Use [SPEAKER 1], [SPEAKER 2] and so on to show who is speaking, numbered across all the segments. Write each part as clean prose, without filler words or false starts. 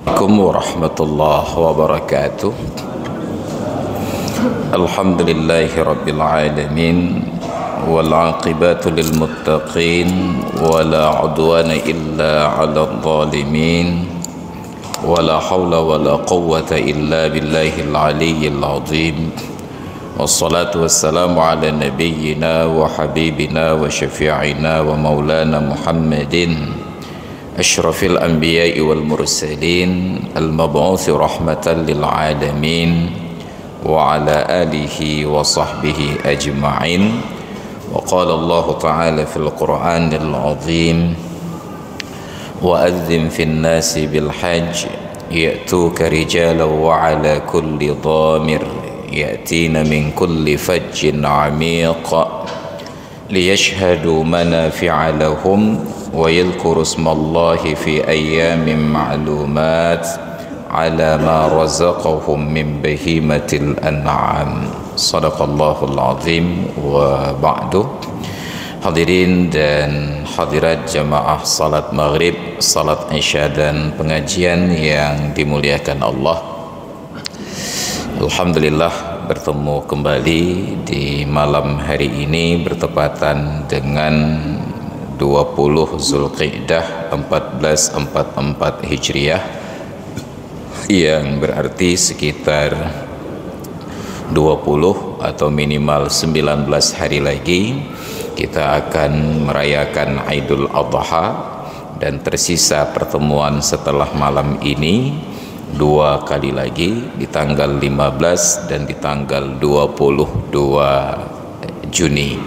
[SPEAKER 1] Assalamualaikum warahmatullahi wabarakatuh. Alhamdulillahi rabbil alamin, wal aqibatu lil muttaqin, wala udwana illa 'alal zalimin, wala haula wala quwwata illa billahil aliyyil azim. Wassalatu wassalamu ala nabiyyina wa habibina wa syafi'ina wa maulana Muhammadin asyrafil anbiya'i wal mursalin al-mab'uthi rahmatan lil alamin wa ala alihi wa sahbihi ajma'in. Wa qala Allah ta'ala fil Qur'anil azim wa adzim fin nasi bil hajj ya'tuka rijalan wa ala kulli dhamir ya'tina min kulli fajjin 'amiq liyashhadu manafi'a lahum wa yadhkuru ismallahi fi ayyamin ma'lumat ala ma razaqahum min bahimatil an'am. Sadaqallahul azim. Wa ba'du. Hadirin dan hadirat jamaah salat maghrib, salat isya dan pengajian yang dimuliakan Allah, alhamdulillah bertemu kembali di malam hari ini bertepatan dengan 20 Zulqa'dah 1444 Hijriah, yang berarti sekitar 20 atau minimal 19 hari lagi kita akan merayakan Idul Adha, dan tersisa pertemuan setelah malam ini 2 kali lagi di tanggal 15 dan di tanggal 22 Juni.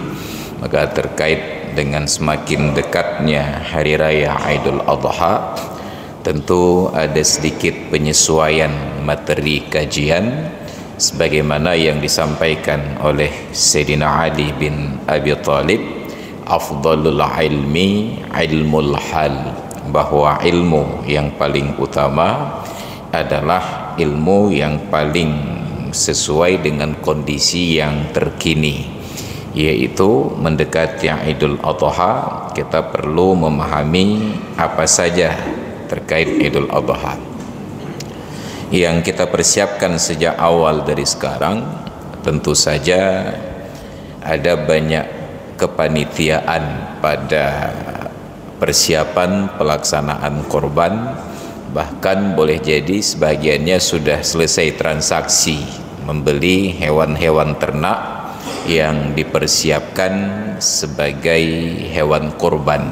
[SPEAKER 1] Maka terkait dengan semakin dekatnya hari raya Idul Adha, tentu ada sedikit penyesuaian materi kajian sebagaimana yang disampaikan oleh Sayyidina Ali bin Abi Thalib, afdalul ilmi ilmul hal, bahwa ilmu yang paling utama adalah ilmu yang paling sesuai dengan kondisi yang terkini, yaitu mendekati Idul Adha. Kita perlu memahami apa saja terkait Idul Adha yang kita persiapkan sejak awal dari sekarang. Tentu saja ada banyak kepanitiaan pada persiapan pelaksanaan korban, bahkan boleh jadi sebagiannya sudah selesai transaksi membeli hewan-hewan ternak yang dipersiapkan sebagai hewan korban.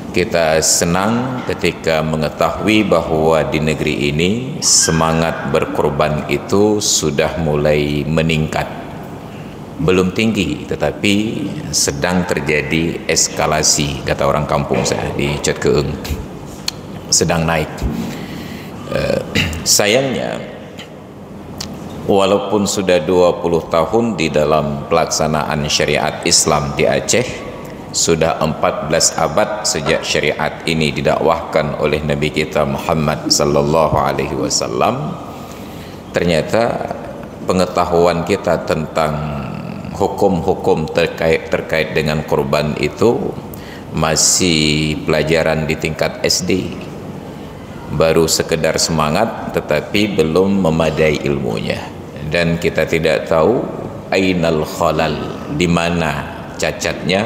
[SPEAKER 1] Kita senang ketika mengetahui bahwa di negeri ini semangat berkorban itu sudah mulai meningkat. Belum tinggi, tetapi sedang terjadi eskalasi, kata orang kampung saya di Cat Keeng, sedang naik. Sayangnya walaupun sudah 20 tahun di dalam pelaksanaan syariat Islam di Aceh, sudah 14 abad sejak syariat ini didakwahkan oleh Nabi kita Muhammad sallallahu alaihi wasallam, ternyata pengetahuan kita tentang hukum-hukum terkait dengan korban itu masih pelajaran di tingkat SD, baru sekedar semangat tetapi belum memadai ilmunya, dan kita tidak tahu ainal khalal, di mana cacatnya,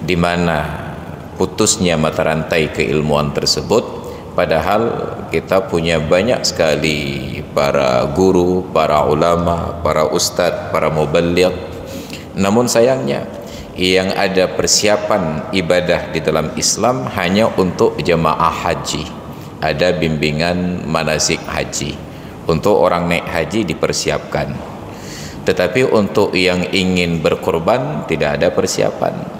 [SPEAKER 1] di mana putusnya mata rantai keilmuan tersebut. Padahal kita punya banyak sekali para guru, para ulama, para ustadz, para muballigh. Namun sayangnya yang ada persiapan ibadah di dalam Islam hanya untuk jemaah haji. Ada bimbingan manasik haji, untuk orang naik haji dipersiapkan, tetapi untuk yang ingin berkorban tidak ada persiapan.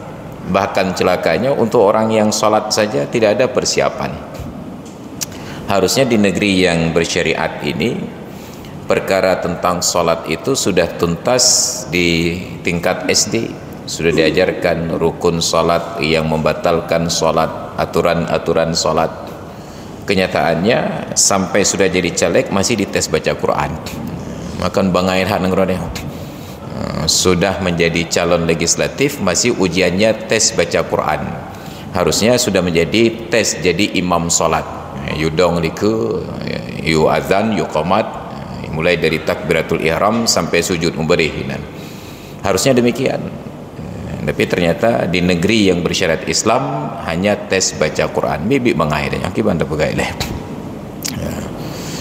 [SPEAKER 1] Bahkan celakanya untuk orang yang sholat saja tidak ada persiapan. Harusnya di negeri yang bersyariat ini perkara tentang sholat itu sudah tuntas di tingkat SD, sudah diajarkan rukun sholat yang membatalkan sholat, aturan-aturan sholat. Kenyataannya sampai sudah jadi caleg masih dites baca Quran. Makan bangain hak nengrodeh. Sudah menjadi calon legislatif masih ujiannya tes baca Quran. Harusnya sudah menjadi tes jadi imam sholat. you dong liku, you azan, you qomat, mulai dari takbiratul ihram sampai sujud memberihinan. Harusnya demikian. Tapi ternyata di negeri yang bersyarat Islam hanya tes baca Quran, bibi mengai dan akibat terpegai leh.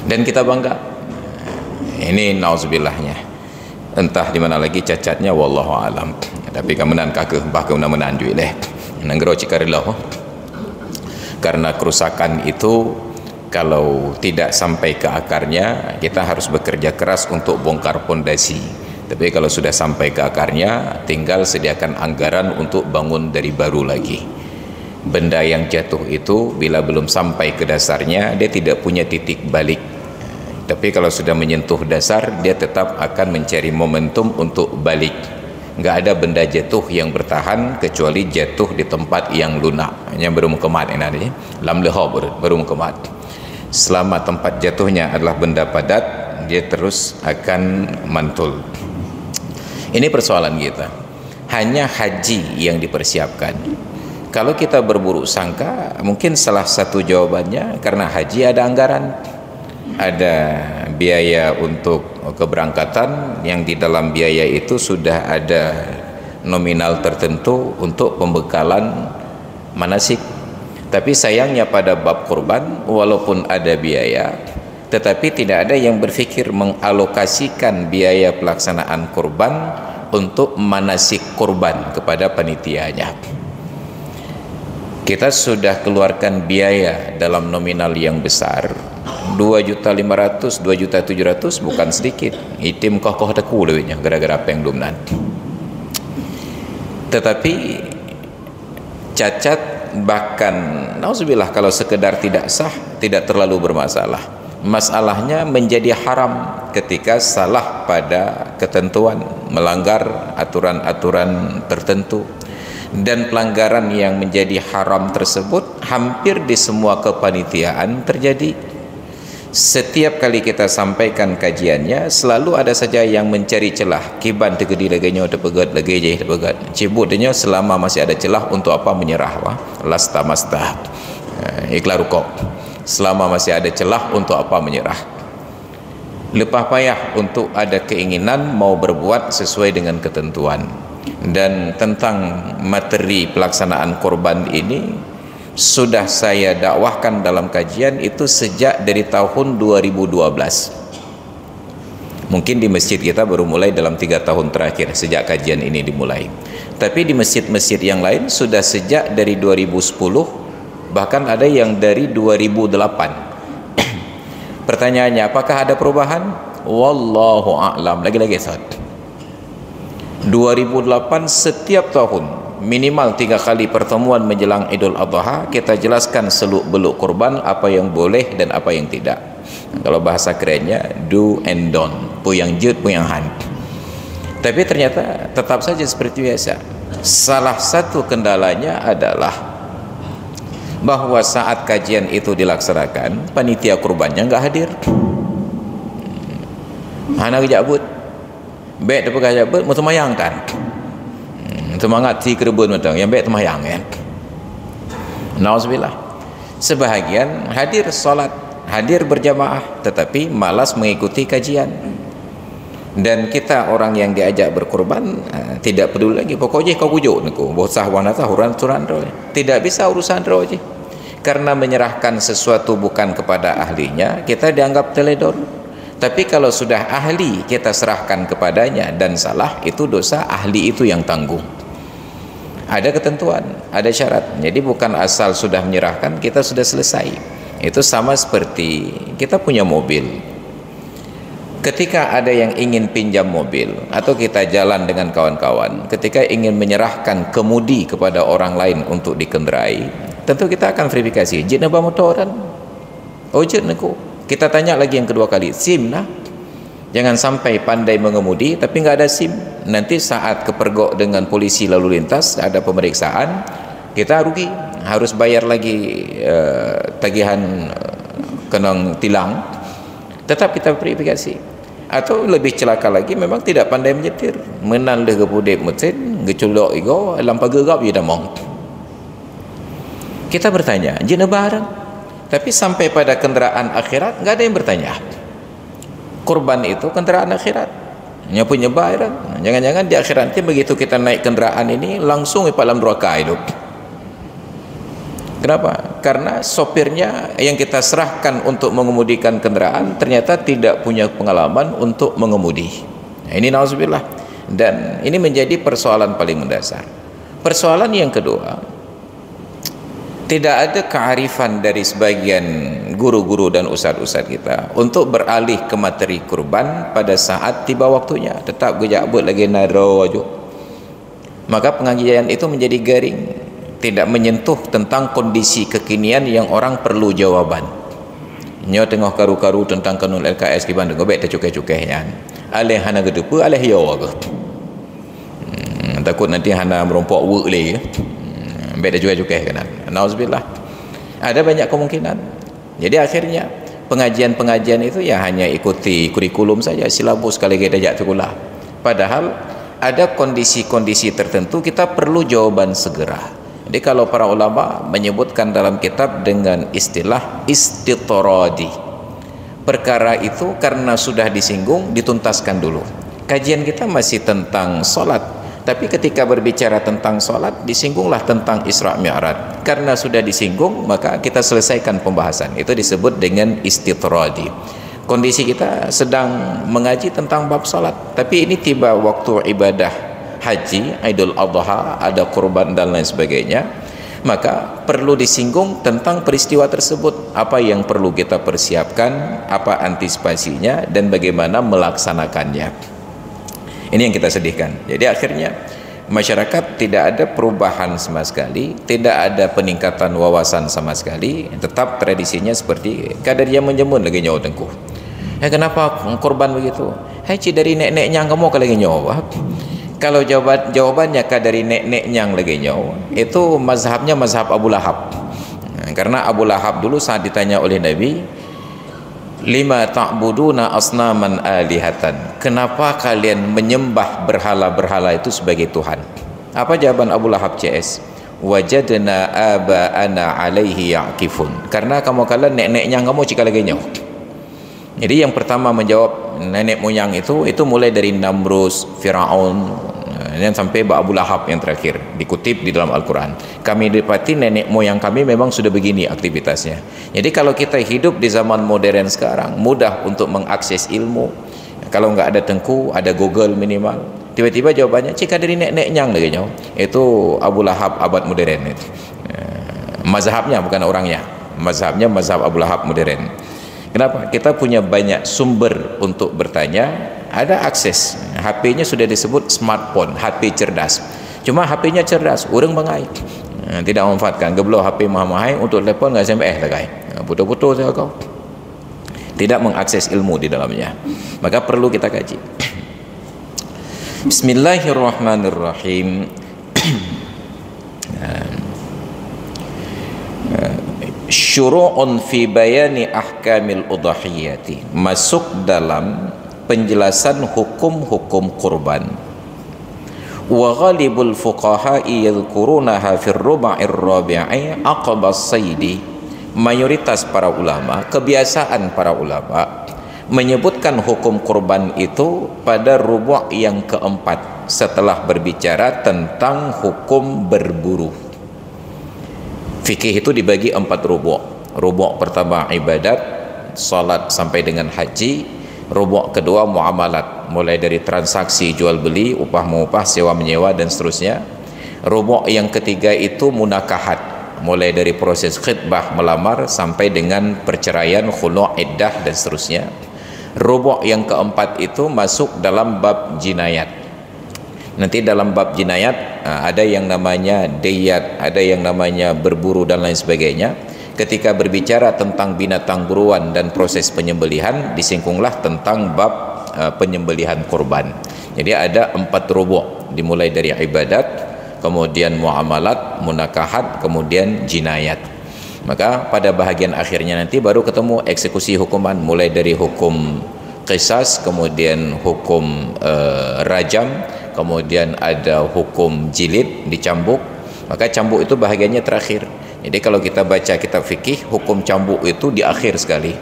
[SPEAKER 1] Dan kita bangga. Ini nauzubillahnya. Entah di mana lagi cacatnya, wallahu alam. Tapi kemenan kakek bah kemenan juga leh. Nanggero cikarilah. Karena kerusakan itu kalau tidak sampai ke akarnya, kita harus bekerja keras untuk bongkar pondasi. Tapi kalau sudah sampai ke akarnya, tinggal sediakan anggaran untuk bangun dari baru lagi. Benda yang jatuh itu bila belum sampai ke dasarnya, dia tidak punya titik balik. Tapi kalau sudah menyentuh dasar, dia tetap akan mencari momentum untuk balik. Nggak ada benda jatuh yang bertahan kecuali jatuh di tempat yang lunak. Yang baru mukemat ini ada, lam lehab baru mukemat. Selama tempat jatuhnya adalah benda padat, dia terus akan mantul. Ini persoalan kita. Hanya haji yang dipersiapkan. Kalau kita berburuk sangka, mungkin salah satu jawabannya karena haji ada anggaran, ada biaya untuk keberangkatan yang di dalam biaya itu sudah ada nominal tertentu untuk pembekalan manasik. Tapi sayangnya pada bab kurban, walaupun ada biaya, tetapi tidak ada yang berfikir mengalokasikan biaya pelaksanaan kurban untuk manasik kurban kepada panitianya. Kita sudah keluarkan biaya dalam nominal yang besar, 2.500.000, 2.700.000 bukan sedikit. Itim kokoh teku lebihnya gara-gara apa yang belum nanti. Tetapi cacat, bahkan nauzubillah kalau sekedar tidak sah, tidak terlalu bermasalah. Masalahnya menjadi haram ketika salah pada ketentuan, melanggar aturan-aturan tertentu. Dan pelanggaran yang menjadi haram tersebut hampir di semua kepanitiaan terjadi. Setiap kali kita sampaikan kajiannya, selalu ada saja yang mencari celah. Kiban tegedi laganya terpegat lagi je terpegat. Cibutnya selama masih ada celah untuk apa menyerah wah. Lasta mastah. Ikhlas rukuk. Selama masih ada celah untuk apa menyerah. Lepas payah untuk ada keinginan mau berbuat sesuai dengan ketentuan. Dan tentang materi pelaksanaan korban ini sudah saya dakwahkan dalam kajian itu sejak dari tahun 2012. Mungkin di masjid kita baru mulai dalam 3 tahun terakhir sejak kajian ini dimulai. Tapi di masjid-masjid yang lain sudah sejak dari 2010, bahkan ada yang dari 2008. Pertanyaannya, apakah ada perubahan? Wallahu a'lam. Lagi-lagi Ustaz. 2008 setiap tahun minimal 3 kali pertemuan menjelang Idul Adha kita jelaskan seluk-beluk kurban, apa yang boleh dan apa yang tidak. Kalau bahasa kerennya do and don't, pu yang jut pu yang han. Tapi ternyata tetap saja seperti biasa. Salah satu kendalanya adalah bahwa saat kajian itu dilaksanakan, panitia kurbannya nggak hadir. Anak jabut baik dapat gaya ber memayangkan semangat si kerebun macam yang baik temayang kan. Nauzubillah. Sebahagian hadir solat, hadir berjamaah tetapi malas mengikuti kajian. Dan kita orang yang diajak berkorban tidak peduli lagi, pokoknya kau pujuk niku bosah wanita urusan tidak bisa urusan roje. Karena menyerahkan sesuatu bukan kepada ahlinya, kita dianggap teledor. Tapi kalau sudah ahli kita serahkan kepadanya dan salah, itu dosa ahli itu yang tanggung. Ada ketentuan, ada syarat. Jadi bukan asal sudah menyerahkan kita sudah selesai. Itu sama seperti kita punya mobil. Ketika ada yang ingin pinjam mobil atau kita jalan dengan kawan-kawan, ketika ingin menyerahkan kemudi kepada orang lain untuk dikendarai, tentu kita akan verifikasi, jid napa motoran? Oh jid naku. Kita tanya lagi yang kedua kali, SIM lah. Jangan sampai pandai mengemudi tapi nggak ada SIM. Nanti saat kepergok dengan polisi lalu lintas ada pemeriksaan, kita rugi, harus bayar lagi tagihan kenang tilang. Tetap kita verifikasi. Atau lebih celaka lagi, memang tidak pandai menyetir, menan dah ke pudek mesin, geculok ego, lampa gegap je dah mong. Kita bertanya, jina barang Tapi sampai pada kenderaan akhirat nggak ada yang bertanya. Kurban itu kenderaan akhirat, nyapu nyebah akhirat. Jangan-jangan di akhirat nanti begitu kita naik kenderaan ini langsung di alam neraka itu. Kenapa? Karena sopirnya yang kita serahkan untuk mengemudikan kenderaan ternyata tidak punya pengalaman untuk mengemudi. Nah, ini nauzubillah. Dan ini menjadi persoalan paling mendasar. Persoalan yang kedua, tidak ada kearifan dari sebagian guru-guru dan ustaz-ustaz kita untuk beralih ke materi kurban pada saat tiba waktunya. Tetap gejabut lagi naro aja. Maka pengajian itu menjadi garing, tidak menyentuh tentang kondisi kekinian yang orang perlu jawaban. Nyo tengah karu-karu tentang kanun LKS di Bandung, gobek tercukai-cukainya. Alih hana gedepa, alih yo ke. Takut nanti hana merompok work lagi. Beda cukai-cukai kan. Nauzubillah. Ada banyak kemungkinan. Jadi akhirnya pengajian-pengajian itu ya hanya ikuti kurikulum saja, silabus sekali kita ajak sekolah. Padahal ada kondisi-kondisi tertentu kita perlu jawaban segera. Jadi kalau para ulama menyebutkan dalam kitab dengan istilah istitradi, perkara itu karena sudah disinggung dituntaskan dulu. Kajian kita masih tentang solat, tapi ketika berbicara tentang solat disinggunglah tentang Isra Mi'raj. Karena sudah disinggung maka kita selesaikan pembahasan. Itu disebut dengan istitradi. Kondisi kita sedang mengaji tentang bab solat, tapi ini tiba waktu ibadah haji, Idul Adha, ada kurban dan lain sebagainya, maka perlu disinggung tentang peristiwa tersebut, apa yang perlu kita persiapkan, apa antisipasinya, dan bagaimana melaksanakannya. Ini yang kita sedihkan. Jadi akhirnya masyarakat tidak ada perubahan sama sekali, tidak ada peningkatan wawasan sama sekali, tetap tradisinya seperti kadar dia menjemun lagi nyawa tengkuh. Kenapa korban begitu? Dari nek-neknya kamu kalau lagi nyawa. Kalau jawabannya dari nek-neknya lagi nyawa, itu mazhabnya mazhab Abu Lahab. Karena Abu Lahab dulu saat ditanya oleh Nabi, lima ta'buduna asnaman alihatan, kenapa kalian menyembah berhala-berhala itu sebagai Tuhan? Apa jawaban Abu Lahab CS? Wajadna aba'ana alaihi ya'kifun, karena kamu kalian nenek-neknya kamu jika lagi nyawa. Jadi yang pertama menjawab nenek moyang itu mulai dari Namrus, Firaun, dan sampai Abu Lahab yang terakhir dikutip di dalam Al-Quran. Kami dapati nenek moyang kami memang sudah begini aktivitasnya. Jadi kalau kita hidup di zaman modern sekarang, mudah untuk mengakses ilmu. Kalau nggak ada tengku, ada Google minimal. Tiba-tiba jawabannya jika dari nenek-neknya lagi nyawa. Itu Abu Lahab abad modern itu. Mazhabnya bukan orangnya. Mazhabnya mazhab Abu Lahab modern. Kenapa? Kita punya banyak sumber untuk bertanya, ada akses. HP-nya sudah disebut smartphone, HP cerdas. Cuma HP-nya cerdas, orang bangai. Tidak memanfaatkan. Geblo HP mahal-mahal untuk telepon nggak SMS lah kai. Putus-putus saya kau. Tidak mengakses ilmu di dalamnya. Maka perlu kita kaji. Bismillahirrahmanirrahim. Syuru'un fi bayani ahkamil udhiyati, masuk dalam penjelasan hukum-hukum kurban. Wa ghalibul fuqaha'i yadhkurunaha fir ruba'ir rabi'i aqbas saidi. Mayoritas para ulama, kebiasaan para ulama menyebutkan hukum kurban itu pada rubu' yang keempat setelah berbicara tentang hukum berburu. Fikih itu dibagi 4 rubu'. Rubu' pertama ibadat, salat sampai dengan haji. Rubu' kedua muamalat, mulai dari transaksi jual beli, upah mengupah, sewa menyewa dan seterusnya. Rubu' yang ketiga itu munakahat, mulai dari proses khitbah melamar sampai dengan perceraian, khulu', iddah dan seterusnya. Rubu' yang keempat itu masuk dalam bab jinayat. Nanti dalam bab jinayat ada yang namanya diyat, ada yang namanya berburu dan lain sebagainya. Ketika berbicara tentang binatang buruan dan proses penyembelihan, disingkunglah tentang bab penyembelihan kurban. Jadi ada 4 rubu', dimulai dari ibadat, kemudian muamalat, munakahat, kemudian jinayat. Maka pada bahagian akhirnya nanti baru ketemu eksekusi hukuman, mulai dari hukum qisas, kemudian hukum rajam, kemudian ada hukum jilid, dicambuk. Maka cambuk itu bahagiannya terakhir. Jadi kalau kita baca kitab fikih, hukum cambuk itu di akhir sekali,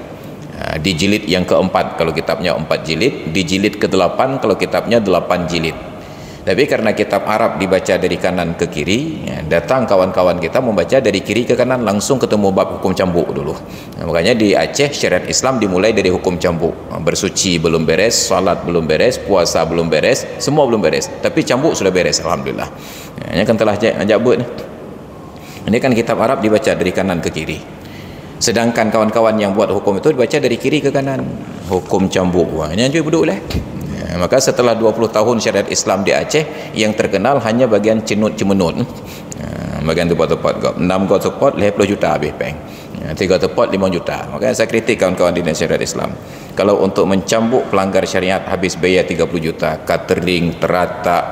[SPEAKER 1] di jilid yang keempat kalau kitabnya 4 jilid, di jilid ke-8 kalau kitabnya 8 jilid. Tapi karena kitab Arab dibaca dari kanan ke kiri, datang kawan-kawan kita membaca dari kiri ke kanan, langsung ketemu bab hukum cambuk dulu. Makanya di Aceh syariat Islam dimulai dari hukum cambuk. Bersuci belum beres, salat belum beres, puasa belum beres, semua belum beres, tapi cambuk sudah beres, alhamdulillah. Ini kan telah jabut. Ini kan kitab Arab dibaca dari kanan ke kiri. Sedangkan kawan-kawan yang buat hukum itu dibaca dari kiri ke kanan. Hukum cambuk. Wah, ini juga duduk lah. Maka setelah 20 tahun syariat Islam di Aceh, yang terkenal hanya bagian cenut-cemenut. Bagian tepat-tepat 6 got tepat 50 juta habis peng. 3 tepat 5 juta. Makanya saya kritik kawan-kawan di syariat Islam. Kalau untuk mencambuk pelanggar syariat habis bayar 30 juta, catering, teratak,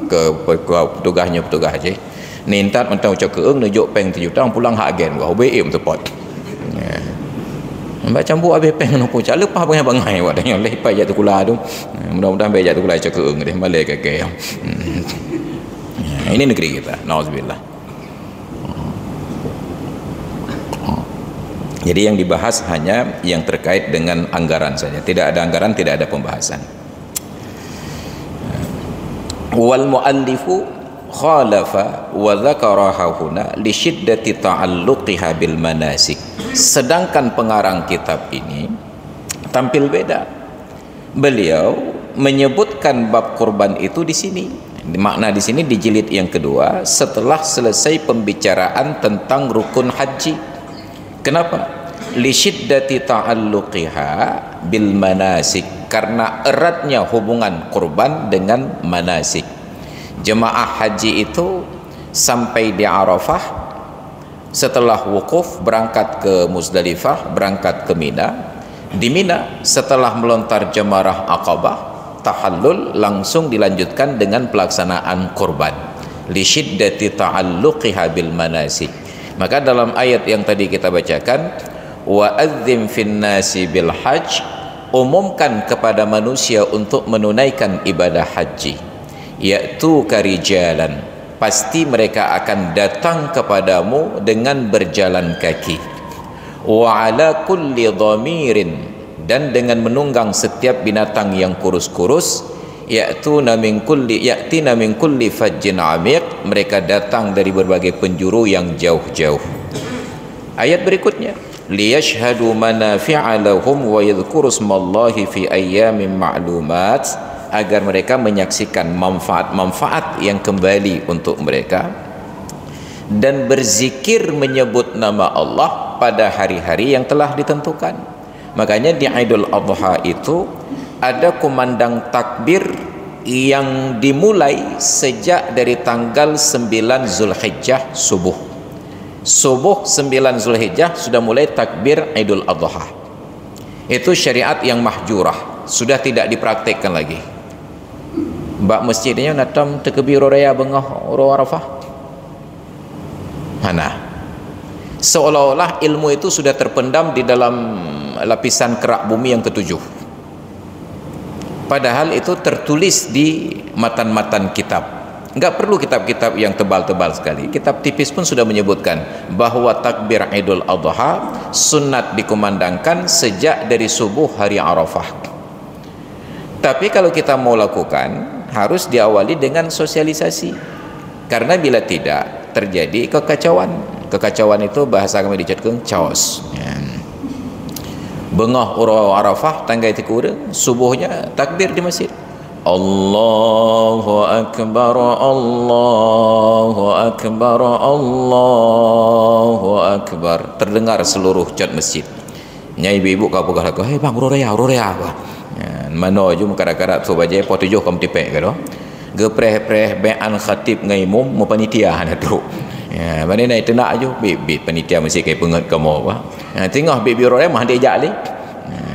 [SPEAKER 1] ke petugasnya petugas Aceh. Nintat mentang ucap keung nunjuk peng 3 juta, pulang hak agen gua BM tepat. Mbak campur habis peng nopo cak lepas bangai-bangai wak yang lepas jatuh kula tu. Mudah-mudahan baik jatuh kula cak keung deh balik ke. Ini negeri kita, nauzubillah. Jadi yang dibahas hanya yang terkait dengan anggaran saja. Tidak ada anggaran, tidak ada pembahasan. Wal muallifu khalafa wa dzakaraha huna li syiddati ta'alluqiha bil manasik. Sedangkan pengarang kitab ini tampil beda. Beliau menyebutkan bab kurban itu di sini. Makna di sini di jilid yang kedua setelah selesai pembicaraan tentang rukun haji. Kenapa? Li syiddati ta'alluqiha bil manasik, karena eratnya hubungan kurban dengan manasik. Jemaah haji itu sampai di Arafah, setelah wukuf berangkat ke Muzdalifah, berangkat ke Mina. Di Mina setelah melontar jamarah Aqabah, tahallul, langsung dilanjutkan dengan pelaksanaan kurban. Li syiddati ta'alluqiha bil manasik. Maka dalam ayat yang tadi kita bacakan, wa adzim fin nasi bil hajj, umumkan kepada manusia untuk menunaikan ibadah haji. Yaitu karijalan, pasti mereka akan datang kepadamu dengan berjalan kaki. Wa ala kulli dhamirin, dan dengan menunggang setiap binatang yang kurus-kurus. Ya'tina min kulli fajjin amiq, mereka datang dari berbagai penjuru yang jauh-jauh. Ayat berikutnya, liyashhadu manafi'a lahum wa yadhkuru smallahi fi ayyamin ma'lumat, agar mereka menyaksikan manfaat-manfaat yang kembali untuk mereka dan berzikir menyebut nama Allah pada hari-hari yang telah ditentukan. Makanya di Idul Adha itu ada kumandang takbir yang dimulai sejak dari tanggal 9 Zulhijjah subuh. Subuh 9 Zulhijjah sudah mulai takbir Idul Adha. Itu syariat yang mahjurah, sudah tidak dipraktikkan lagi. Bak masjidnya natam tekbir raya bengah ro Arafah. Mana? Seolah-olah ilmu itu sudah terpendam di dalam lapisan kerak bumi yang ketujuh. Padahal itu tertulis di matan-matan kitab. Enggak perlu kitab-kitab yang tebal-tebal sekali. Kitab tipis pun sudah menyebutkan bahwa takbir Idul Adha sunat dikumandangkan sejak dari subuh hari Arafah. Tapi kalau kita mau lakukan, harus diawali dengan sosialisasi. Karena bila tidak, terjadi kekacauan. Kekacauan itu bahasa kami dicatkan chaos. Bengah ura Arafah tanggai tikura, subuhnya takbir di masjid. Allahu Akbar, Allahu Akbar, Allahu Akbar. Terdengar seluruh cat masjid. Nyai ibu kau pegah lagu, "Hei bang, uraya apa?" Mano ju kadang-kadang tu baje po tujuh kom tipek ke do. Gepreh-preh bean khatib ngai mum mo panitia na tu. Ya, bani nai tenak ju bibit panitia mesti kai pengat kamu apa. Tengah bibir orang mah dia jak li.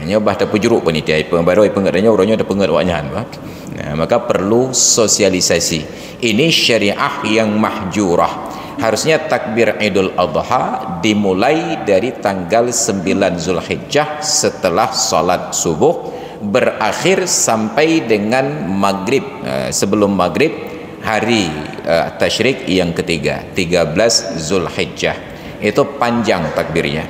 [SPEAKER 1] Nyobah ta pujuruk panitia pengaroi pengatnya orangnya ada pengat wanyan ba. Maka perlu sosialisasi. Ini syariah yang mahjurah. Harusnya takbir Idul Adha dimulai dari tanggal 9 Zulhijjah setelah salat subuh, berakhir sampai dengan maghrib, sebelum maghrib hari tasyrik yang ketiga, 13 Zulhijjah. Itu panjang takbirnya,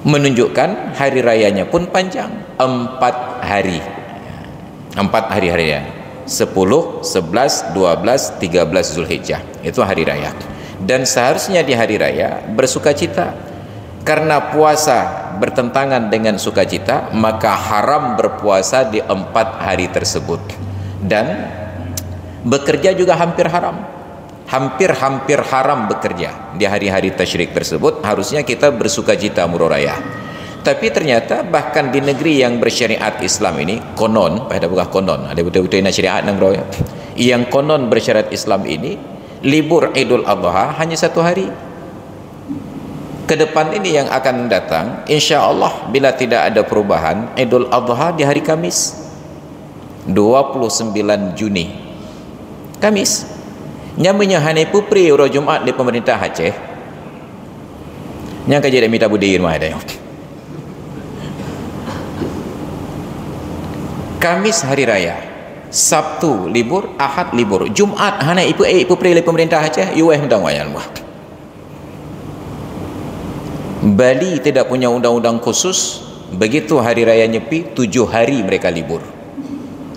[SPEAKER 1] menunjukkan hari rayanya pun panjang. 4 hari, 4 hari raya, 10, 11, 12, 13 Zulhijjah, itu hari raya. Dan seharusnya di hari raya bersukacita. Karena puasa bertentangan dengan sukacita, maka haram berpuasa di 4 hari tersebut. Dan bekerja juga hampir haram, hampir haram bekerja di hari-hari tasyrik tersebut. Harusnya kita bersukacita mururaya. Tapi ternyata bahkan di negeri yang bersyariat Islam ini, konon, pada bukan konon, ada betul-betul nak syariat nang bro, yang konon bersyariat Islam ini, libur Idul Adha hanya 1 hari. Ke depan ini yang akan datang, insya Allah bila tidak ada perubahan, Idul Adha di hari Kamis, 29 Juni, Kamis. Nyamanya hari pupri uro Jumat di pemerintah Aceh. Yang kerja minta budi rumah ada. Kamis hari raya, Sabtu libur, Ahad libur, Jumat hana ipu pupri di pemerintah Aceh, UH undang wayan buah. Bali tidak punya undang-undang khusus. Begitu hari raya Nyepi, 7 hari mereka libur.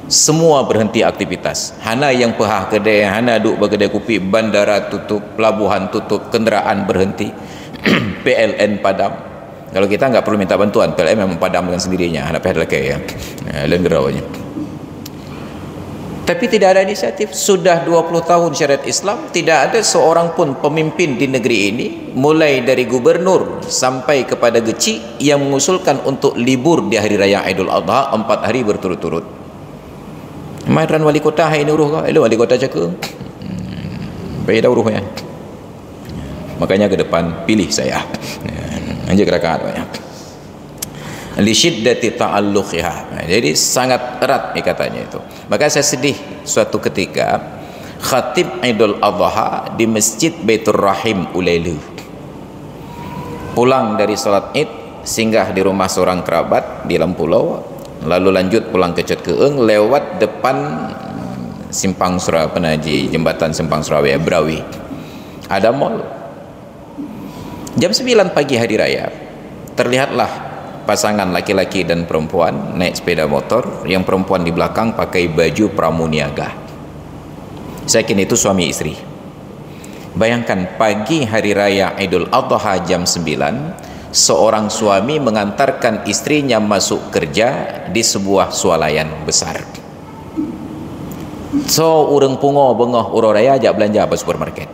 [SPEAKER 1] Semua berhenti aktivitas. Hana yang pehah kedai, hana duk berkedai kopi, bandara tutup, pelabuhan tutup, kenderaan berhenti. PLN padam. Kalau kita nggak perlu minta bantuan, PLN memang padam dengan sendirinya. Hana pehah lelaki ya, lenggerawanya. Tapi tidak ada inisiatif. Sudah 20 tahun syariat Islam, tidak ada seorang pun pemimpin di negeri ini, mulai dari gubernur sampai kepada geci, yang mengusulkan untuk libur di hari raya Idul Adha 4 hari berturut-turut. Mainan wali kota hari ini uruh kau, wali kota cakap, baik dah uruhnya. Makanya ke depan pilih saya. Anjir kerakat banyak. Li syiddati ta'alluqiha. Jadi sangat erat ikatannya itu. Maka saya sedih suatu ketika khatib Idul Adha di Masjid Baitur Rahim Ulailu. Pulang dari salat Id, singgah di rumah seorang kerabat di Lampulau, lalu lanjut pulang ke Cot Keeng, lewat depan Simpang Surau Penaji, jembatan Simpang Surabaya Brawi. Ada mall. Jam 9 pagi hari raya, terlihatlah pasangan laki-laki dan perempuan naik sepeda motor, yang perempuan di belakang pakai baju pramuniaga. Saya yakin itu suami istri. Bayangkan pagi hari raya Idul Adha jam 9, seorang suami mengantarkan istrinya masuk kerja di sebuah swalayan besar. So urang pungo bengah uroraya ajak belanja apa supermarket.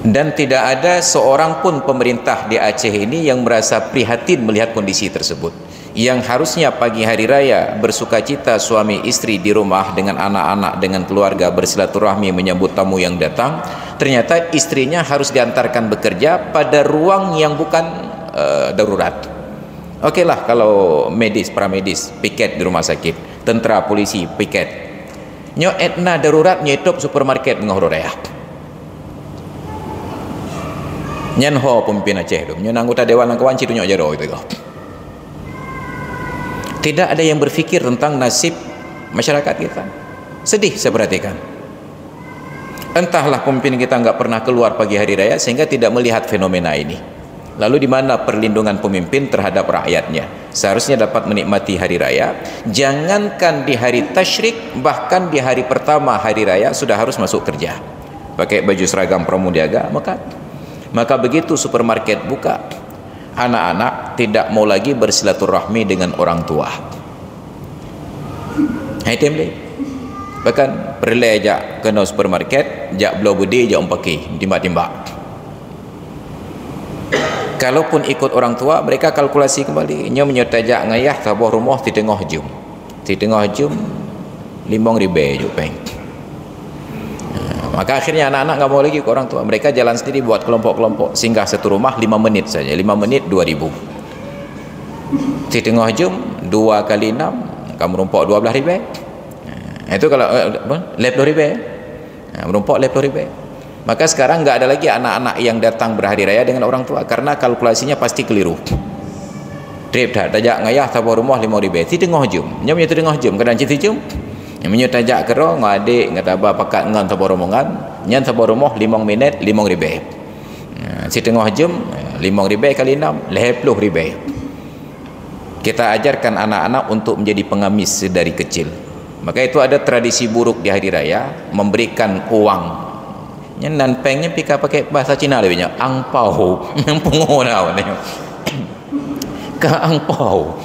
[SPEAKER 1] Dan tidak ada seorang pun pemerintah di Aceh ini yang merasa prihatin melihat kondisi tersebut. Yang harusnya pagi hari raya bersukacita suami istri di rumah dengan anak-anak, dengan keluarga, bersilaturahmi menyambut tamu yang datang, ternyata istrinya harus diantarkan bekerja pada ruang yang bukan darurat. Okeylah kalau medis, paramedis piket di rumah sakit, tentera, polisi piket. Nyo etna darurat nyetop supermarket ngah raya. Nyan ho pemimpin Aceh tu, nyan anggota dewan langkawan citu nyok jaro itu. Tidak ada yang berfikir tentang nasib masyarakat kita. Sedih saya perhatikan. Entahlah pemimpin kita enggak pernah keluar pagi hari raya sehingga tidak melihat fenomena ini. Lalu di mana perlindungan pemimpin terhadap rakyatnya? Seharusnya dapat menikmati hari raya. Jangankan di hari tasyrik, bahkan di hari pertama hari raya sudah harus masuk kerja. Pakai baju seragam pramuniaga, maka begitu supermarket buka, anak-anak tidak mau lagi bersilaturahmi dengan orang tua. Item ni bahkan perlai ajak kena supermarket, jak belau budi, jak umpaki timbak-timbak. Kalaupun ikut orang tua, mereka kalkulasi kembali. Nyo menyotajak ngayah tabuh rumah di tengah jum 5 ribu jupeng. Maka akhirnya anak-anak nggak mau lagi ke orang tua. Mereka jalan sendiri buat kelompok-kelompok, singgah satu rumah 5 menit saja. 5 menit 2.000. Di tengah jam 2 kali 6, kamu merumpok 12 ribu. Itu kalau lep 2 ribu. Merumpok lep 2 ribu. Maka sekarang nggak ada lagi anak-anak yang datang berhari raya dengan orang tua, karena kalkulasinya pasti keliru. Trip dah tajak ngayah tabuh rumah 5 ribu. Di tengah jam, nyamnya di tengah jam, kadang cerita jam. Menyetajak kero ngadik ngata ba pakat ngan tabor romongan nyan tabor romoh 5 minit 5.000 setengah jam 5.000 kali 6 50.000. Kita ajarkan anak-anak untuk menjadi pengamis dari kecil. Maka itu ada tradisi buruk di hari raya memberikan uang nyan pengnya pika pakai bahasa Cina lebihnya angpau yang pengona ni ka angpau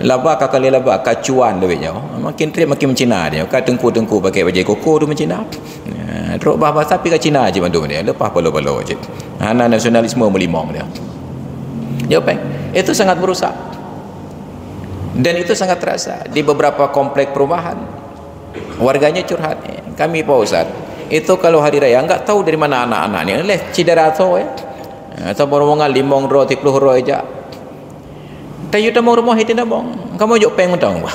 [SPEAKER 1] laba kali laba kacuan lebihnya makin trip makin mencina dia ka tengku-tengku pakai baju koko tu mencina teruk bahasa pi ka Cina aje bandu dia lepas polo-polo aje anak nasionalisme melimong dia jawapan itu sangat merusak dan itu sangat terasa di beberapa komplek perumahan. Warganya curhat, kami Pak Ustaz itu kalau hari raya enggak tahu dari mana anak-anak ni leh cidera tu ya atau rombongan 5 10 aja tayu tamu rumah itu nabong kamu jok peng mentang wah.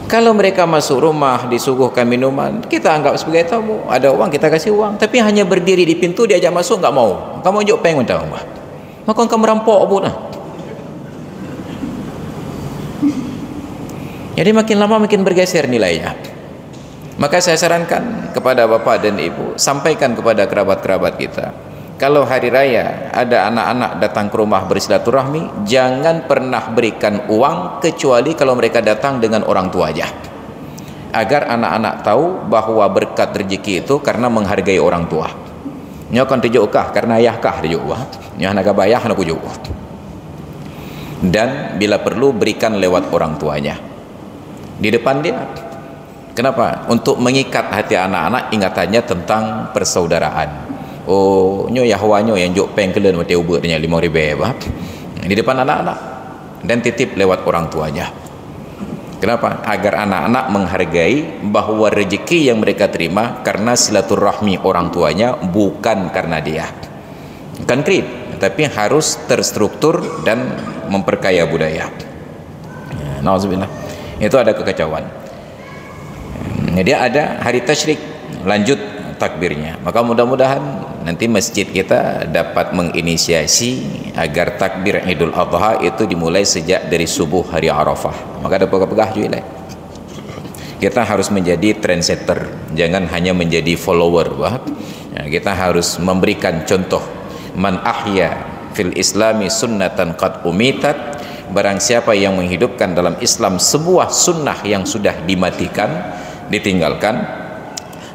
[SPEAKER 1] Kalau mereka masuk rumah disuguhkan minuman kita anggap sebagai tamu, ada uang kita kasih uang, tapi hanya berdiri di pintu diajak masuk enggak mau, kamu jok peng mentang wah, maka kamu merampok pun lah. Jadi makin lama makin bergeser nilainya. Maka saya sarankan kepada bapak dan ibu, sampaikan kepada kerabat-kerabat kita, kalau hari raya ada anak-anak datang ke rumah bersilaturahmi, jangan pernah berikan uang kecuali kalau mereka datang dengan orang tua aja, agar anak-anak tahu bahwa berkat rezeki itu karena menghargai orang tua. Nyokan tujukkah karena ayahkah tujukkah nyoh nak bayah nak pujuk. Dan bila perlu berikan lewat orang tuanya di depan dia. Kenapa? Untuk mengikat hati anak-anak ingatannya tentang persaudaraan. Oh, nyo yahwanyo yang jok peng kelen mati ubut nya 5.000 apa? Di depan anak-anak dan titip lewat orang tuanya. Kenapa? Agar anak-anak menghargai bahwa rezeki yang mereka terima karena silaturahmi orang tuanya, bukan karena dia. Konkret, tapi harus terstruktur dan memperkaya budaya. Nauzubillah. Itu ada kekacauan. Jadi ada hari tasyrik, lanjut takbirnya. Maka mudah-mudahan nanti masjid kita dapat menginisiasi agar takbir Idul Adha itu dimulai sejak dari subuh hari Arafah. Maka ada pegah-pegah juga. Kita harus menjadi trendsetter, jangan hanya menjadi follower. Kita harus memberikan contoh. Man ahya fil islami sunnatan qad umitat, barang siapa yang menghidupkan dalam Islam sebuah sunnah yang sudah dimatikan, ditinggalkan,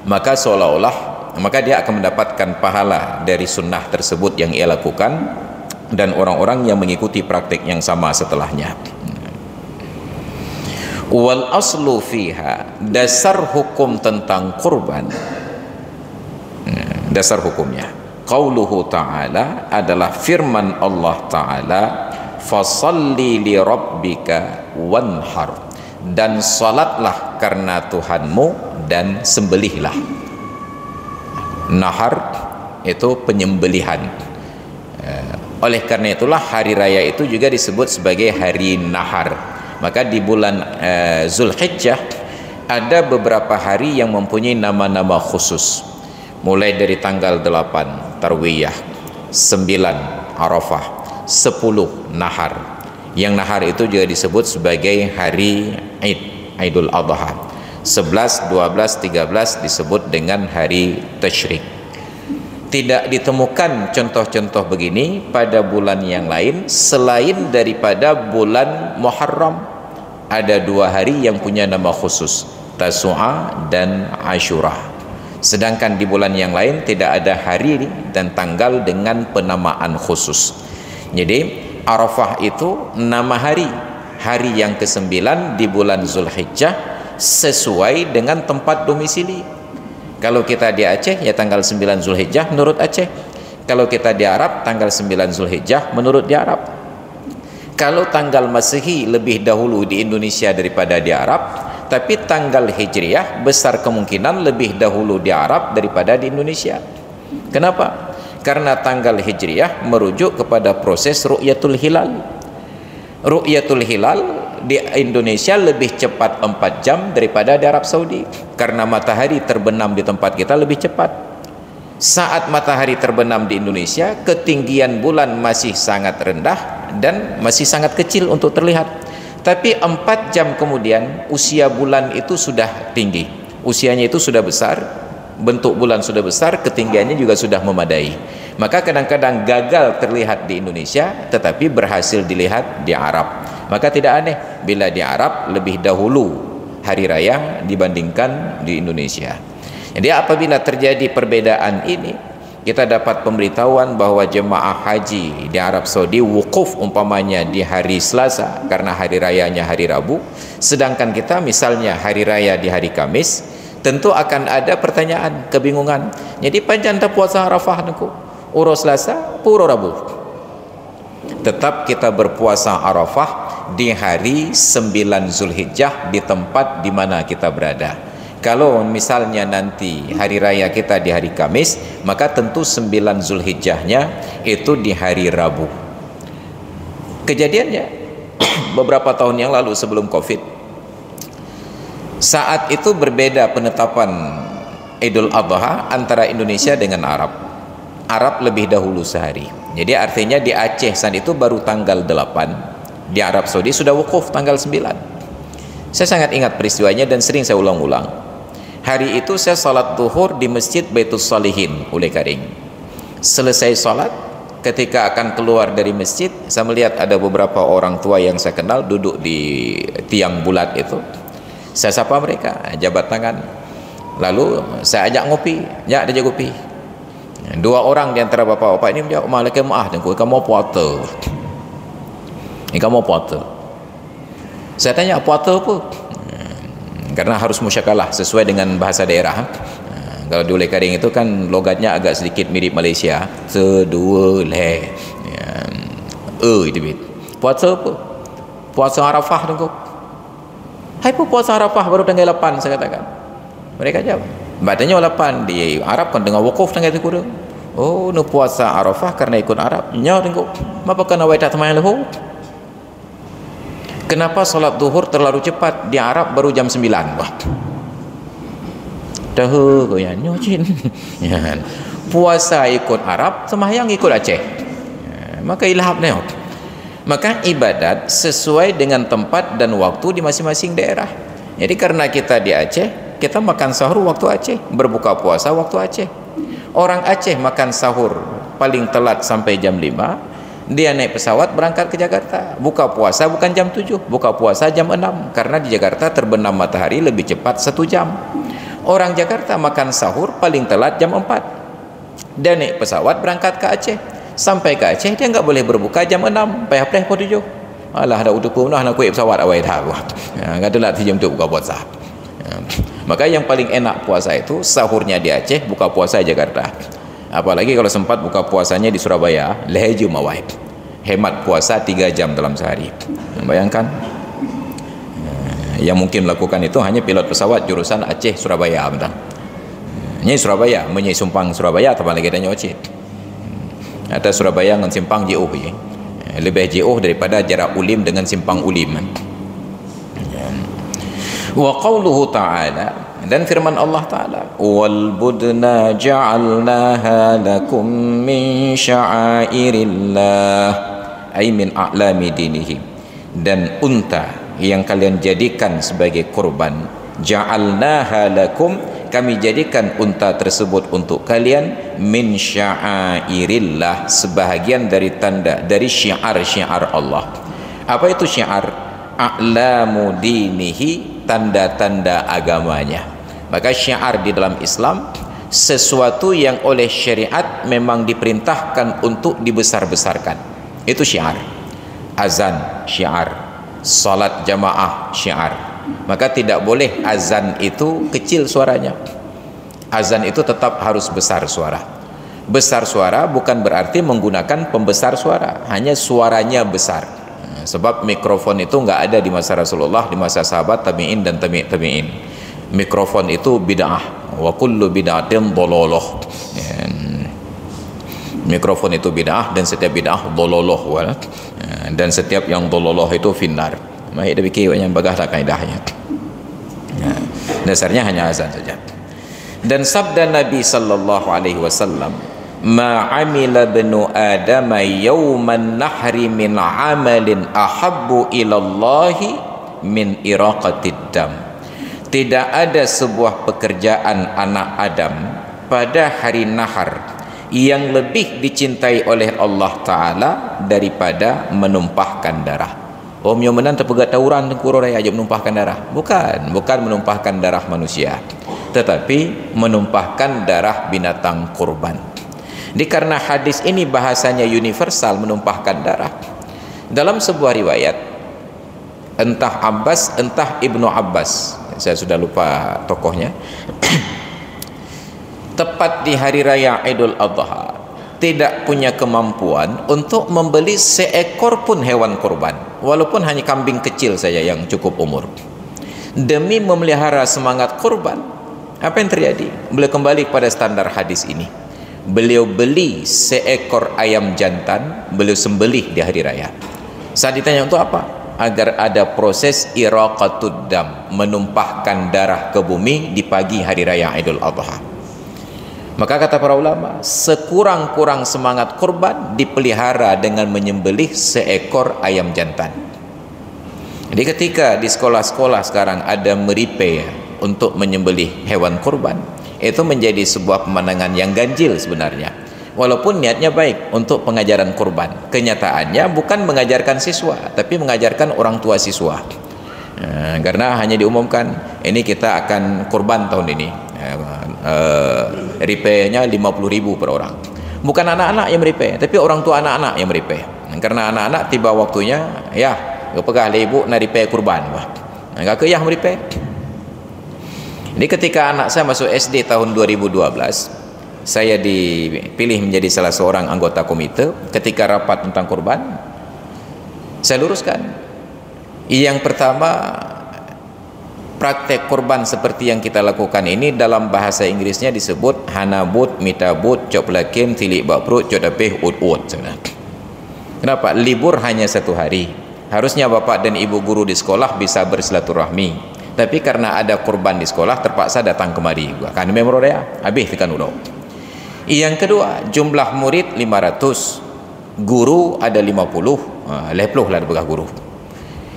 [SPEAKER 1] maka seolah-olah maka dia akan mendapatkan pahala dari sunnah tersebut yang ia lakukan dan orang-orang yang mengikuti praktik yang sama setelahnya. Wal aslu fiha, dasar hukum tentang kurban, dasar hukumnya qauluhu ta'ala adalah firman Allah Ta'ala, fasalli li rabbika wanhar, dan salatlah karena Tuhanmu dan sembelihlah. Nahar itu penyembelihan. Oleh karena itulah hari raya itu juga disebut sebagai hari nahar. Maka di bulan Zulhijjah ada beberapa hari yang mempunyai nama-nama khusus, mulai dari tanggal 8 Tarwiyah, 9 Arafah, 10 Nahar. Yang Nahar itu juga disebut sebagai hari Idul Adha. 11, 12, 13 disebut dengan hari Tasyrik. Tidak ditemukan contoh-contoh begini pada bulan yang lain selain daripada bulan Muharram. Ada 2 hari yang punya nama khusus, Tasu'a dan Ashura. Sedangkan di bulan yang lain tidak ada hari dan tanggal dengan penamaan khusus. Jadi Arafah itu nama hari yang ke-9 di bulan Zulhijjah sesuai dengan tempat domisili. Kalau kita di Aceh ya tanggal 9 Zulhijjah menurut Aceh. Kalau kita di Arab tanggal 9 Zulhijjah menurut di Arab. Kalau tanggal Masehi lebih dahulu di Indonesia daripada di Arab, tapi tanggal Hijriah besar kemungkinan lebih dahulu di Arab daripada di Indonesia. Kenapa? Karena tanggal Hijriah merujuk kepada proses ru'yatul hilal. Ru'yatul hilal di Indonesia lebih cepat 4 jam daripada di Arab Saudi, karena matahari terbenam di tempat kita lebih cepat. Saat matahari terbenam di Indonesia, ketinggian bulan masih sangat rendah dan masih sangat kecil untuk terlihat. Tapi 4 jam kemudian usia bulan itu sudah tinggi, usianya itu sudah besar, bentuk bulan sudah besar, ketinggiannya juga sudah memadai. Maka kadang-kadang gagal terlihat di Indonesia tetapi berhasil dilihat di Arab. Maka tidak aneh bila di Arab lebih dahulu hari raya dibandingkan di Indonesia. Jadi apabila terjadi perbedaan ini, kita dapat pemberitahuan bahwa jemaah haji di Arab Saudi wukuf umpamanya di hari Selasa karena hari rayanya hari Rabu, sedangkan kita misalnya hari raya di hari Kamis, tentu akan ada pertanyaan, kebingungan. Jadi panjang tak puasa Arafah niku? Uro Selasa, puro Rabu. Tetap kita berpuasa Arafah di hari 9 Zulhijjah di tempat di mana kita berada. Kalau misalnya nanti hari raya kita di hari Kamis, maka tentu 9 Zulhijjahnya itu di hari Rabu. Kejadiannya beberapa tahun yang lalu sebelum Covid, saat itu berbeda penetapan Idul Adha antara Indonesia dengan Arab. Arab lebih dahulu sehari. Jadi artinya di Aceh saat itu baru tanggal 8, di Arab Saudi sudah wukuf tanggal 9. Saya sangat ingat peristiwanya dan sering saya ulang-ulang. Hari itu saya salat zuhur di Masjid Baitus Salihin Ulai Karing. Selesai salat, ketika akan keluar dari masjid, saya melihat ada beberapa orang tua yang saya kenal duduk di tiang bulat itu. Saya sapa mereka, jabat tangan. Lalu saya ajak ngopi, ya ada kopi. 2 orang di antara bapak-bapak ini menjawab, "Malaikat maaf, kamu puasa." Ini kamu puasa. Saya tanya, puasa apa? Karena harus musyakalah sesuai dengan bahasa daerah. Kalau di Ulai Karing itu kan logatnya agak sedikit mirip Malaysia. Sedua leh. Itu bit. Puasa apa? Puasa Arafah tu. Hai pun puasa Arafah baru tanggal 8 saya katakan. Mereka jawab, "Badannya 8 di Arab kan dengan wukuf tanggal 3." "Oh, nu puasa Arafah karena ikut Arab." "Nya tengok. Mapa kana awak tak teman lahu?" Kenapa solat zuhur terlalu cepat? Di Arab baru jam 9. Wah. Tahu kau yang nyocin. Puasa ikut Arab, sembahyang ikut Aceh. Maka ilham ni. Maka ibadat sesuai dengan tempat dan waktu di masing-masing daerah. Jadi karena kita di Aceh, kita makan sahur waktu Aceh, berbuka puasa waktu Aceh. Orang Aceh makan sahur paling telat sampai jam 5. Dia naik pesawat berangkat ke Jakarta, buka puasa bukan jam 7, buka puasa jam 6, karena di Jakarta terbenam matahari lebih cepat 1 jam. Orang Jakarta makan sahur paling telat jam 4. Dia naik pesawat berangkat ke Aceh, sampai ke Aceh dia enggak boleh berbuka jam 6, payah pleh pun 7. Alah, ada udah punah nak kuih pesawat awal tahu. Enggak ada lah jam tu buka puasa. Maka yang paling enak puasa itu sahurnya di Aceh, buka puasa di Jakarta. Apalagi kalau sempat buka puasanya di Surabaya, leheju mawahib, hemat puasa 3 jam dalam sehari. Bayangkan, yang mungkin melakukan itu hanya pilot pesawat jurusan Aceh Surabaya, betul. Ini Surabaya, menyai Sumpang Surabaya, atau lagi ada nyocit. Ada Surabaya dengan Simpang jauh, lebih jauh daripada jarak Ulim dengan Simpang Ulim. Wa qauluhu ta'ala, dan firman Allah Ta'ala, wal budna ja'alnaha lakum min sya'airillah, ay min a'lami dinihi, dan unta yang kalian jadikan sebagai kurban, ja'alnaha lakum, kami jadikan unta tersebut untuk kalian, min sya'airillah, sebahagian dari tanda, dari syiar-syiar Allah. Apa itu syiar? A'lamu dinihi, tanda-tanda agamanya. Maka syiar di dalam Islam sesuatu yang oleh syariat memang diperintahkan untuk dibesar-besarkan. Itu syiar. Azan syiar, salat jamaah syiar. Maka tidak boleh azan itu kecil suaranya. Azan itu tetap harus besar suara. Besar suara bukan berarti menggunakan pembesar suara, hanya suaranya besar. Sebab mikrofon itu enggak ada di masa Rasulullah, di masa sahabat, tabi'in dan tabi'in. Mikrofon itu bid'ah, wa kullu bid'atin dhalalah. Mikrofon itu bid'ah dan setiap bid'ah dhalalah, dan setiap yang dhalalah itu finnar. Mai ada fikir yang bagahlah kaidahnya. Dasarnya hanya azan saja. Dan sabda Nabi sallallahu alaihi wasallam, ma amila bnu adama yawman nahri min amalin ahabbu ilallahi min iraqatid dam. Tidak ada sebuah pekerjaan anak Adam pada hari nahar yang lebih dicintai oleh Allah Ta'ala daripada menumpahkan darah. Om yang menan terpegat tawuran tengkuro raya aja menumpahkan darah. Bukan menumpahkan darah manusia, tetapi menumpahkan darah binatang kurban. Karena hadis ini bahasanya universal, menumpahkan darah. Dalam sebuah riwayat, entah Abbas entah Ibnu Abbas, saya sudah lupa tokohnya, tepat di hari raya Idul Adha tidak punya kemampuan untuk membeli seekor pun hewan kurban, walaupun hanya kambing kecil saja yang cukup umur. Demi memelihara semangat kurban, apa yang terjadi? Beliau kembali kepada standar hadis ini. Beliau beli seekor ayam jantan, beliau sembelih di hari raya. Saat ditanya untuk apa? Agar ada proses iraqatud dam, menumpahkan darah ke bumi di pagi hari raya Idul Adha. Maka kata para ulama, sekurang-kurang semangat kurban dipelihara dengan menyembelih seekor ayam jantan. Jadi ketika di sekolah-sekolah sekarang ada meripe untuk menyembelih hewan kurban, itu menjadi sebuah pemandangan yang ganjil sebenarnya. Walaupun niatnya baik untuk pengajaran kurban, kenyataannya bukan mengajarkan siswa, tapi mengajarkan orang tua siswa. Karena hanya diumumkan, ini kita akan kurban tahun ini, ripe-nya 50.000 per orang. Bukan anak-anak yang meripe, tapi orang tua anak-anak yang meripe. Karena anak-anak tiba waktunya, ya, pegah ibu na ripe kurban. Wah, enggak ke yah meripe. Jadi ketika anak saya masuk SD tahun 2012, saya dipilih menjadi salah seorang anggota komite. Ketika rapat tentang kurban, saya luruskan. Yang pertama, praktek kurban seperti yang kita lakukan ini dalam bahasa Inggrisnya disebut hanabut, mitabut, coplakim, tilik baprut, codapeh, ud-ud. Kenapa? Libur hanya 1 hari. Harusnya bapak dan ibu guru di sekolah bisa bersilaturahmi, tapi karena ada kurban di sekolah terpaksa datang kemari. Kan memang ya, habis tekan udah. Yang kedua, jumlah murid 500, guru ada 50, lepluh lah begah guru.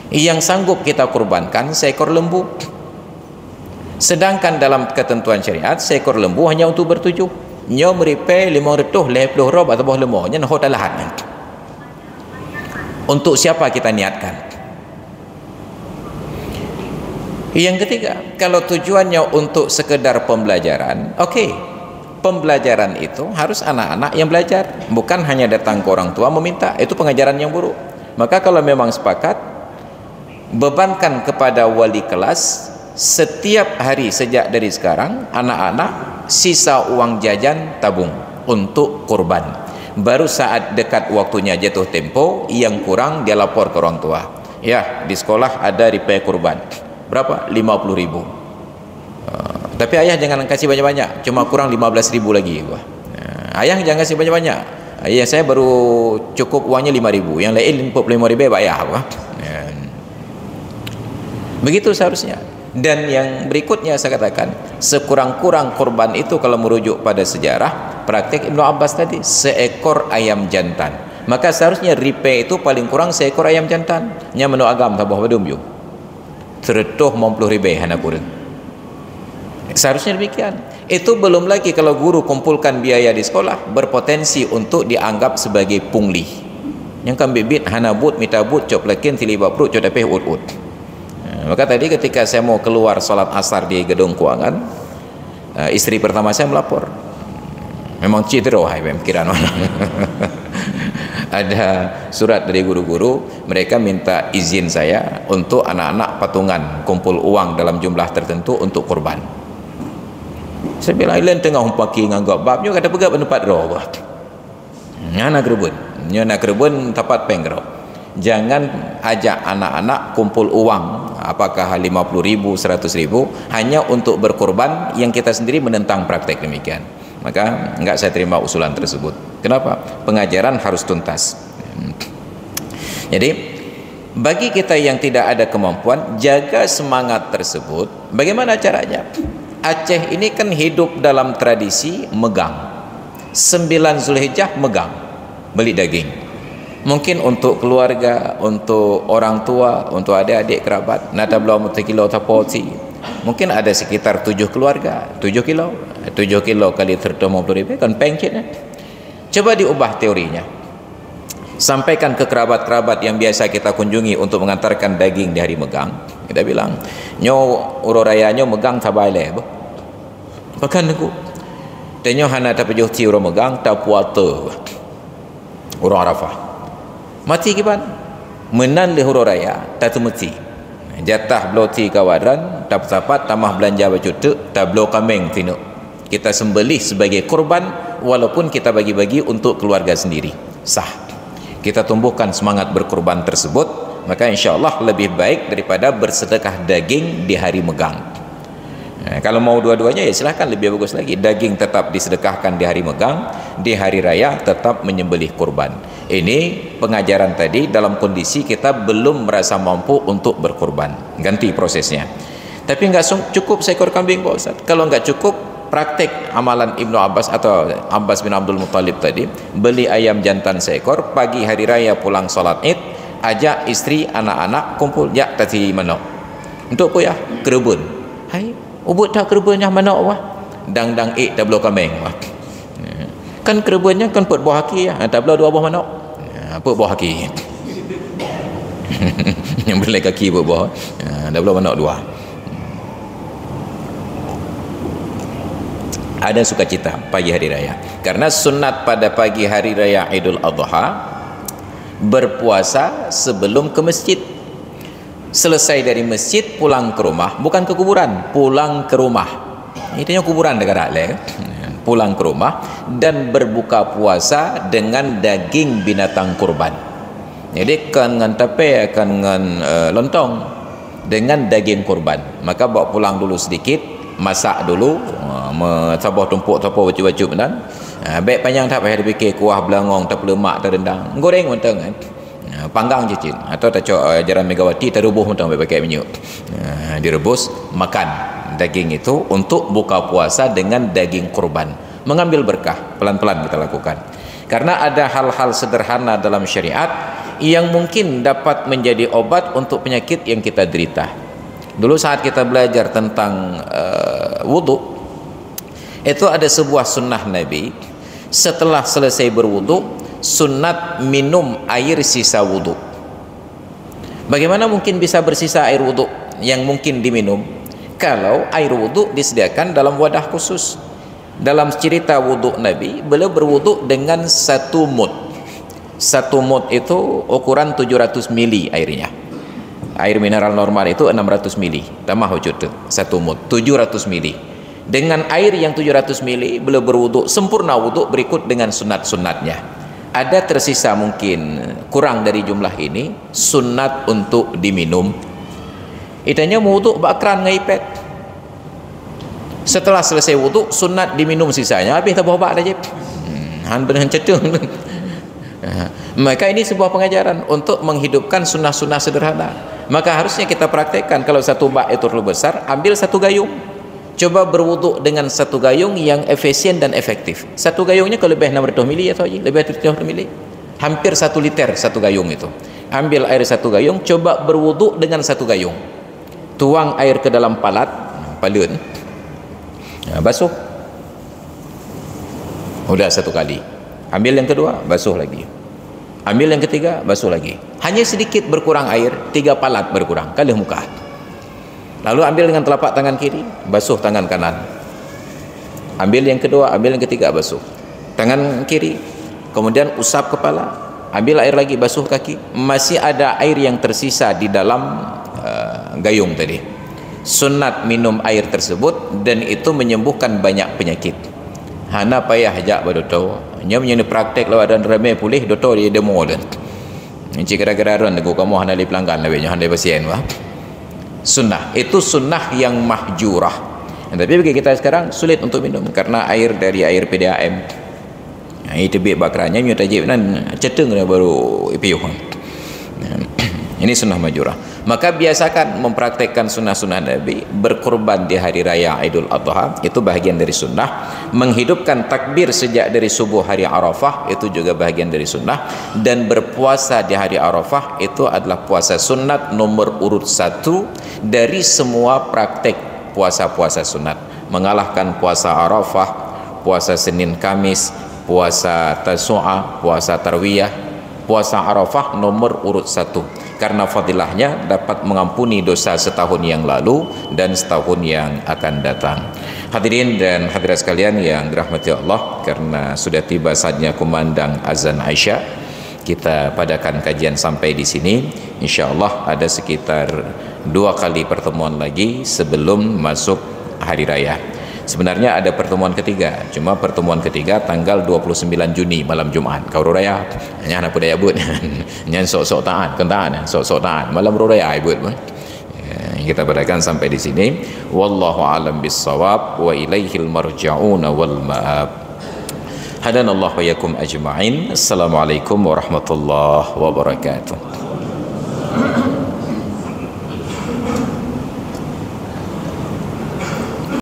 [SPEAKER 1] Yang sanggup kita kurbankan seekor lembu. Sedangkan dalam ketentuan syariat seekor lembu hanya untuk bertujuh. Nyo meripe 500 lepluh rob atau boh lembu nya noh dalahan. Untuk siapa kita niatkan? Yang ketiga, kalau tujuannya untuk sekedar pembelajaran, oke. Pembelajaran itu harus anak-anak yang belajar, bukan hanya datang ke orang tua meminta. Itu pengajaran yang buruk. Maka kalau memang sepakat, bebankan kepada wali kelas setiap hari sejak dari sekarang, anak-anak sisa uang jajan tabung untuk kurban. Baru saat dekat waktunya jatuh tempo, yang kurang dia lapor ke orang tua. Ya, di sekolah ada ripe kurban. Berapa? 50.000. Tapi ayah jangan kasih banyak-banyak, cuma kurang 15.000 lagi. Ayah jangan kasih banyak-banyak. Ayah saya baru cukup uangnya 5.000, yang lain 45.000 bayar. Begitu seharusnya. Dan yang berikutnya saya katakan, sekurang-kurang kurban itu kalau merujuk pada sejarah praktek Ibnu Abbas tadi, seekor ayam jantan. Maka seharusnya ripe itu paling kurang seekor ayam jantan. Nya menu agam tabah badum yuk. Teretuh 50.000 anak kurang. Seharusnya demikian. Itu belum lagi kalau guru kumpulkan biaya di sekolah, berpotensi untuk dianggap sebagai pungli. Yang kan bibit hanabut, mitabut, coplakin, tilibaprut, codapeh, ud-ud. Maka tadi ketika saya mau keluar sholat asar di gedung keuangan, istri pertama saya melapor. Memang cidro, hai pikiran mana. Ada surat dari guru-guru, mereka minta izin saya untuk anak-anak patungan kumpul uang dalam jumlah tertentu untuk kurban. Saya bilang ilan tengah umpaki nganggap babnya kata pegap tempat roh. Nyana kerebun tapat penggro. Jangan ajak anak-anak kumpul uang, apakah 50.000, 100.000 hanya untuk berkorban yang kita sendiri menentang praktek demikian. Maka enggak saya terima usulan tersebut. Kenapa? Pengajaran harus tuntas. Jadi bagi kita yang tidak ada kemampuan, jaga semangat tersebut. Bagaimana caranya? Aceh ini kan hidup dalam tradisi megang. 9 Zulhijjah megang beli daging. Mungkin untuk keluarga, untuk orang tua, untuk adik-adik kerabat, nada belum 1 kilo tapoti. Mungkin ada sekitar 7 keluarga, 7 kilo. 7 kilo kali 350,000 kan pengkit. Coba diubah teorinya. Sampaikan ke kerabat-kerabat yang biasa kita kunjungi untuk mengantarkan daging di hari megang. Kita bilang, nyo urorayanya megang tabaile. Bahkan aku tanya hana tak pejuti orang megang tak puasa orang Arafah mati kiban menan le huru raya tak temeti jatah bloti kawaran tak sapat tamah belanja baju tak belo kambing tino kita sembelih sebagai korban walaupun kita bagi-bagi untuk keluarga sendiri sah. Kita tumbuhkan semangat berkorban tersebut, maka insya-Allah lebih baik daripada bersedekah daging di hari megang. Kalau mau dua-duanya ya silahkan, lebih bagus lagi. Daging tetap disedekahkan di hari megang, di hari raya tetap menyembelih kurban. Ini pengajaran tadi dalam kondisi kita belum merasa mampu untuk berkurban. Ganti prosesnya. Tapi nggak cukup seekor kambing Pak Ustaz. Kalau nggak cukup, praktek amalan Ibnu Abbas atau Abbas bin Abdul Muttalib tadi, beli ayam jantan seekor, pagi hari raya pulang sholat id, ajak istri, anak-anak kumpul, ya tadi mana? Untuk apa ya? Kerebun. Hai, ubut tak kerebunnya mana wah? Dang-dang tak belau kambing wah. Kan kerebunnya kan put buah haki ya, tak belau 2 buah mana? Put buah haki. Yang belai kaki put buah. Tak belau mana 2. Ada sukacita pagi hari raya, karena sunat pada pagi hari raya Idul Adha berpuasa sebelum ke masjid. Selesai dari masjid pulang ke rumah, bukan ke kuburan, pulang ke rumah. Itunya kuburan negara le. Pulang ke rumah dan berbuka puasa dengan daging binatang kurban. Jadi kan dengan tape, kan dengan lontong dengan daging kurban. Maka bawa pulang dulu sedikit, masak dulu, sabah tumpuk-tumpuk baju-baju benar. Baik panjang tak payah dipikir kuah belangong tak lemak tak rendang. Goreng mentang kan. Panggang cicit atau tak cok ajaran Megawati terubuh mentang pakai minyak. Direbus, makan daging itu untuk buka puasa dengan daging kurban. Mengambil berkah, pelan-pelan kita lakukan. Karena ada hal-hal sederhana dalam syariat yang mungkin dapat menjadi obat untuk penyakit yang kita derita. Dulu saat kita belajar tentang wudu, itu ada sebuah sunnah Nabi, setelah selesai berwudu sunat minum air sisa wudu. Bagaimana mungkin bisa bersisa air wudu yang mungkin diminum kalau air wudu disediakan dalam wadah khusus? Dalam cerita wudu Nabi, beliau berwudu dengan 1 mud. 1 mud itu ukuran 700 mili airnya. Air mineral normal itu 600 mili, tambah wujud 1 mud 700 mili. Dengan air yang 700 mili beliau berwudu sempurna wudu berikut dengan sunat-sunatnya. Ada tersisa mungkin kurang dari jumlah ini, sunat untuk diminum. Itanya wudu bakran ngaipet. Setelah selesai wudu sunat diminum sisanya, habis tak bawa dah je. Han benar cedung. Maka ini sebuah pengajaran untuk menghidupkan sunnah-sunnah sederhana. Maka harusnya kita praktekkan. Kalau 1 bak itu terlalu besar, ambil 1 gayung. Coba berwudu dengan 1 gayung yang efisien dan efektif. 1 gayungnya kalau lebih 600 mili atau lebih 700 mili, hampir 1 liter 1 gayung itu. Ambil air 1 gayung, coba berwudu dengan 1 gayung. Tuang air ke dalam palat, palun. Basuh. Udah 1 kali. Ambil yang kedua, basuh lagi. Ambil yang ketiga, basuh lagi. Hanya sedikit berkurang air, 3 palat berkurang kali muka. Lalu ambil dengan telapak tangan kiri, basuh tangan kanan. Ambil yang kedua, ambil yang ketiga, basuh tangan kiri. Kemudian usap kepala, ambil air lagi, basuh kaki. Masih ada air yang tersisa di dalam gayung tadi. Sunat minum air tersebut, dan itu menyembuhkan banyak penyakit. Hana payah ajak berdoto. Nya menjadi praktek lawan dan ramai pulih doto dia demo dan. Ini kira-kira ron aku kamu hana li pelanggan lebih hana pasien wah. Sunnah itu sunnah yang mahjurah. Tapi bagi kita sekarang sulit untuk minum karena air dari air PDAM. Itu bik bakranya nyu tajib nan ceteng baru ipiuh. Ini sunnah majurah. Maka biasakan mempraktekkan sunnah-sunnah Nabi. Berkurban di hari raya Idul Adha, itu bahagian dari sunnah. Menghidupkan takbir sejak dari subuh hari Arafah, itu juga bahagian dari sunnah. Dan berpuasa di hari Arafah, itu adalah puasa sunat nomor urut 1 dari semua praktek puasa-puasa sunat. Mengalahkan puasa Arafah, puasa Senin Kamis, puasa Tasu'a, puasa Tarwiyah. Puasa Arafah nomor urut 1 karena fadilahnya dapat mengampuni dosa setahun yang lalu dan setahun yang akan datang. Hadirin dan hadirat sekalian yang dirahmati Allah, karena sudah tiba saatnya kumandang azan Aisyah, kita padakan kajian sampai di sini. InsyaAllah ada sekitar 2 kali pertemuan lagi sebelum masuk hari raya. Sebenarnya ada pertemuan ketiga, cuma pertemuan ketiga tanggal 29 Juni malam Jumaat. Kau raya, hanya anak budaya buat, hanya sok-sok taat, kentaan, sok-sok taat malam raya buat. Kita berikan sampai di sini. Wallahu a'lam bissawab wa ilaihil marja'un wal ma'ab. Hadanallahu wa yakum ajma'in. Assalamualaikum warahmatullahi wabarakatuh.